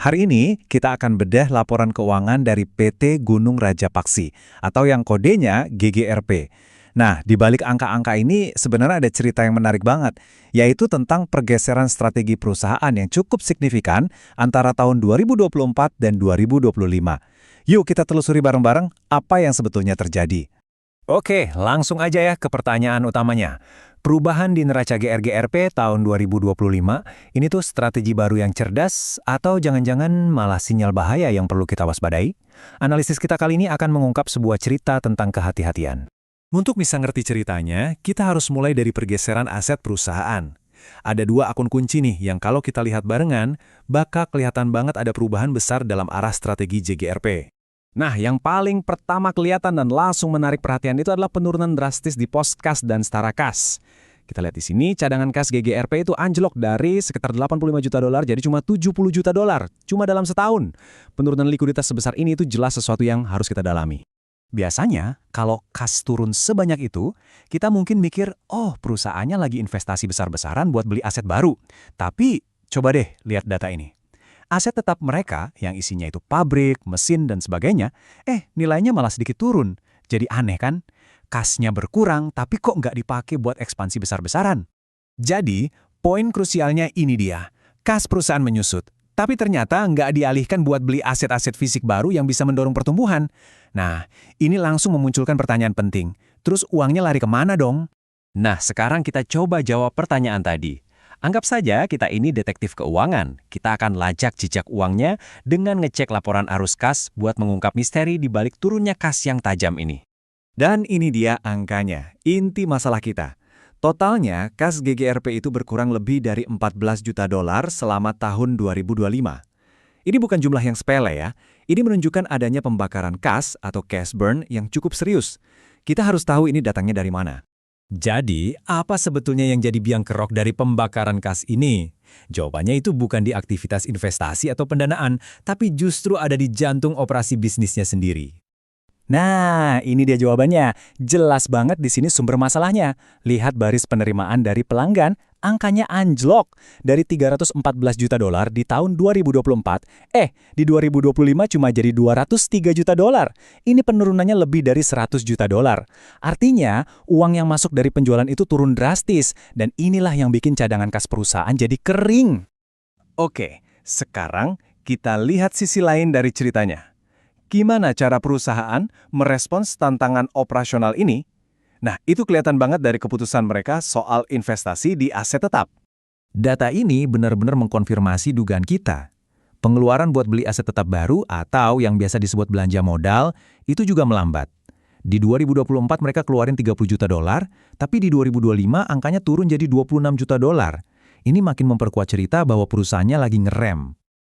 Hari ini kita akan bedah laporan keuangan dari PT Gunung Raja Paksi atau yang kodenya GGRP. Nah, di balik angka-angka ini sebenarnya ada cerita yang menarik banget, yaitu tentang pergeseran strategi perusahaan yang cukup signifikan antara tahun 2024 dan 2025. Yuk kita telusuri bareng-bareng apa yang sebetulnya terjadi. Oke, langsung aja ya ke pertanyaan utamanya. Perubahan di neraca GRGRP tahun 2025, ini tuh strategi baru yang cerdas atau jangan-jangan malah sinyal bahaya yang perlu kita waspadai? Analisis kita kali ini akan mengungkap sebuah cerita tentang kehati-hatian. Untuk bisa ngerti ceritanya, kita harus mulai dari pergeseran aset perusahaan. Ada dua akun kunci nih yang kalau kita lihat barengan, bakal kelihatan banget ada perubahan besar dalam arah strategi GGRP. Nah, yang paling pertama kelihatan dan langsung menarik perhatian itu adalah penurunan drastis di pos kas dan setara kas. Kita lihat di sini, cadangan kas GGRP itu anjlok dari sekitar 85 juta dolar jadi cuma 70 juta dolar, cuma dalam setahun. Penurunan likuiditas sebesar ini itu jelas sesuatu yang harus kita dalami. Biasanya, kalau kas turun sebanyak itu, kita mungkin mikir, oh perusahaannya lagi investasi besar-besaran buat beli aset baru. Tapi, coba deh lihat data ini. Aset tetap mereka, yang isinya itu pabrik, mesin, dan sebagainya, nilainya malah sedikit turun. Jadi aneh kan? Kasnya berkurang, tapi kok nggak dipakai buat ekspansi besar-besaran? Jadi, poin krusialnya ini dia. Kas perusahaan menyusut, tapi ternyata nggak dialihkan buat beli aset-aset fisik baru yang bisa mendorong pertumbuhan. Nah, ini langsung memunculkan pertanyaan penting. Terus uangnya lari kemana dong? Nah, sekarang kita coba jawab pertanyaan tadi. Anggap saja kita ini detektif keuangan. Kita akan lacak jejak uangnya dengan ngecek laporan arus kas buat mengungkap misteri di balik turunnya kas yang tajam ini. Dan ini dia angkanya, inti masalah kita. Totalnya, kas GGRP itu berkurang lebih dari 14 juta dolar selama tahun 2025. Ini bukan jumlah yang sepele ya. Ini menunjukkan adanya pembakaran kas atau cash burn yang cukup serius. Kita harus tahu ini datangnya dari mana. Jadi, apa sebetulnya yang jadi biang kerok dari pembakaran kas ini? Jawabannya itu bukan di aktivitas investasi atau pendanaan, tapi justru ada di jantung operasi bisnisnya sendiri. Nah, ini dia jawabannya. Jelas banget di sini sumber masalahnya. Lihat baris penerimaan dari pelanggan, angkanya anjlok dari 314 juta dolar di tahun 2024. Di 2025 cuma jadi 203 juta dolar. Ini penurunannya lebih dari 100 juta dolar. Artinya, uang yang masuk dari penjualan itu turun drastis, dan inilah yang bikin cadangan kas perusahaan jadi kering. Oke, sekarang kita lihat sisi lain dari ceritanya. Gimana cara perusahaan merespons tantangan operasional ini? Nah, itu kelihatan banget dari keputusan mereka soal investasi di aset tetap. Data ini benar-benar mengkonfirmasi dugaan kita. Pengeluaran buat beli aset tetap baru atau yang biasa disebut belanja modal, itu juga melambat. Di 2024 mereka keluarin 30 juta dolar, tapi di 2025 angkanya turun jadi 26 juta dolar. Ini makin memperkuat cerita bahwa perusahaannya lagi ngerem.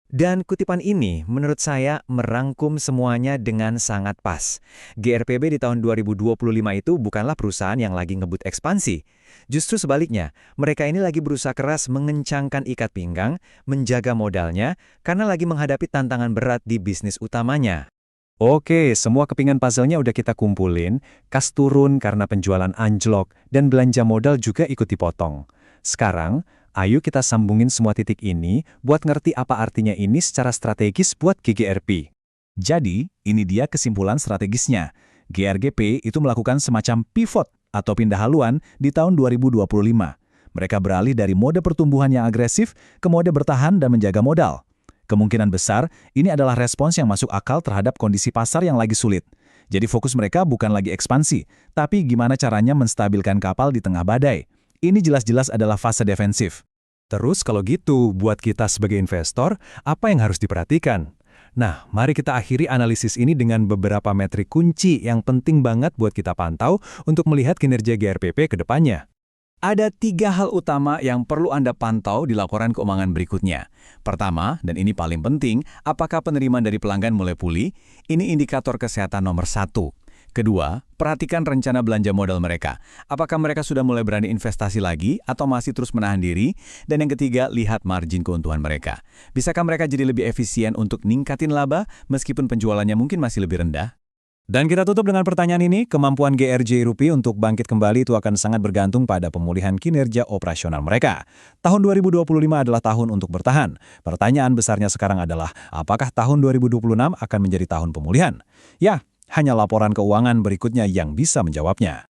Dan kutipan ini menurut saya merangkum semuanya dengan sangat pas. GRPB di tahun 2025 itu bukanlah perusahaan yang lagi ngebut ekspansi. Justru sebaliknya, mereka ini lagi berusaha keras mengencangkan ikat pinggang, menjaga modalnya, karena lagi menghadapi tantangan berat di bisnis utamanya. Oke, semua kepingan puzzle-nya udah kita kumpulin, kas turun karena penjualan anjlok, dan belanja modal juga ikut dipotong. Sekarang, ayo kita sambungin semua titik ini buat ngerti apa artinya ini secara strategis buat GGRP. Jadi, ini dia kesimpulan strategisnya. GRGP itu melakukan semacam pivot atau pindah haluan di tahun 2025. Mereka beralih dari mode pertumbuhan yang agresif ke mode bertahan dan menjaga modal. Kemungkinan besar, ini adalah respons yang masuk akal terhadap kondisi pasar yang lagi sulit. Jadi fokus mereka bukan lagi ekspansi, tapi gimana caranya menstabilkan kapal di tengah badai. Ini jelas-jelas adalah fase defensif. Terus kalau gitu, buat kita sebagai investor, apa yang harus diperhatikan? Nah, mari kita akhiri analisis ini dengan beberapa metrik kunci yang penting banget buat kita pantau untuk melihat kinerja GRPP ke depannya. Ada 3 hal utama yang perlu Anda pantau di laporan keuangan berikutnya. Pertama, dan ini paling penting, apakah penerimaan dari pelanggan mulai pulih? Ini indikator kesehatan nomor 1. Kedua, perhatikan rencana belanja modal mereka. Apakah mereka sudah mulai berani investasi lagi atau masih terus menahan diri? Dan yang ketiga, lihat margin keuntungan mereka. Bisakah mereka jadi lebih efisien untuk ningkatin laba meskipun penjualannya mungkin masih lebih rendah? Dan kita tutup dengan pertanyaan ini, kemampuan GRJ Rupi untuk bangkit kembali itu akan sangat bergantung pada pemulihan kinerja operasional mereka. Tahun 2025 adalah tahun untuk bertahan. Pertanyaan besarnya sekarang adalah, apakah tahun 2026 akan menjadi tahun pemulihan? Ya, hanya laporan keuangan berikutnya yang bisa menjawabnya.